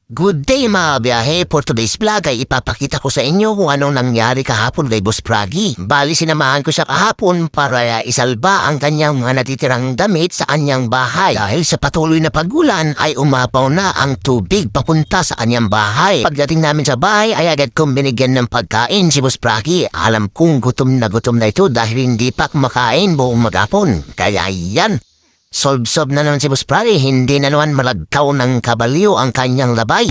Good day mga biyahe, for today's vlog ay ipapakita ko sa inyo kung anong nangyari kahapon kay Boss Pragi. Bali sinamahan ko siya kahapon para isalba ang kanyang mga natitirang damit sa kanyang bahay. Dahil sa patuloy na pagulan ay umapaw na ang tubig papunta sa kanyang bahay. Pagdating namin sa bahay ay agad kong binigyan ng pagkain si Boss Pragi. Alam kong gutom na ito dahil hindi pa kumakain buong maghapon. Kaya yan. Solb-sob na naman si Boss Pragi, hindi na naman malagkaw ng kabalyo ang kanyang labay.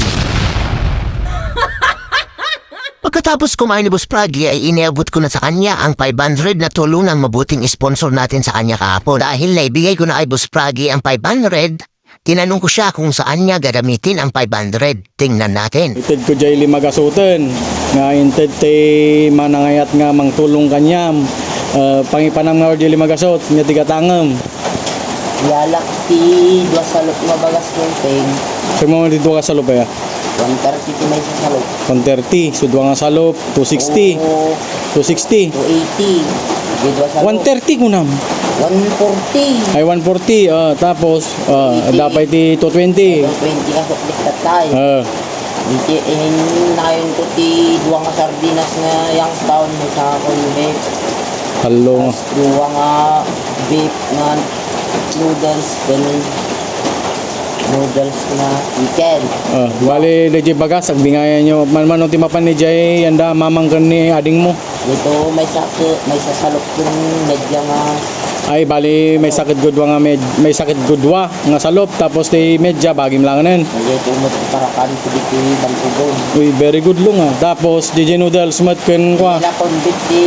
Pagkatapos kumain ni Boss Pragi ay iniabot ko na sa kanya ang 500 na tulong ng mabuting sponsor natin sa kanya kahapon. Dahil naibigay ko na kay Boss Pragi ang 500, tinanong ko siya kung saan niya gagamitin ang 500. Tingnan natin. Ited ko jay lima gasutan nga inted tay manangayat nga mangtulong kanyam pangipanam nga jay lima gasot nga tigatangem. Yalak ti dua salop nga bagas ng Sa mga dito ka salop ya? 130 ti may sa salop. 130, so duwa nga salop, 260, Oo, 260, 280. Di dua salop. 130 kunam. 140. Ay 140, tapos dapat ti 220. 20 ka suklit ka tayo. Hindi nayon ko ti dua nga sardinas nga yang taon mo sa kulbe. Hello. Dua nga beef nga noodles ganun. Noodles na chicken. Bali legit bagas ag bingayan nyo man ti mapan ni jay anda mamang kan ni ading mo. Dito may sasalok yung medya nga Ay bali may sakit gudwa nga may sakit gudwa nga salop tapos ti medya bagim lang nen. medyo tumot parakan ko dito Bantugon. Uy, very good long Tapos DJ noodles mat ken kwa. Wala kondit di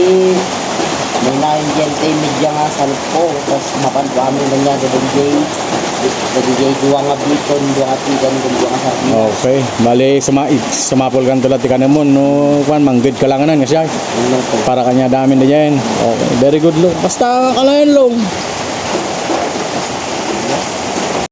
may nain dyan tayo medya nga salok ko. Tapos mapan ko amin na niya sa DJ duwa nga bacon, duwa nga tigan, duwa nga sardinas. Okay, bali sumapol kan tulat ti kanamon no kwan manggid ka lang nga siya. Yun lang po. Para kanya dami na yan. Okay, very good long. Basta kalayan long.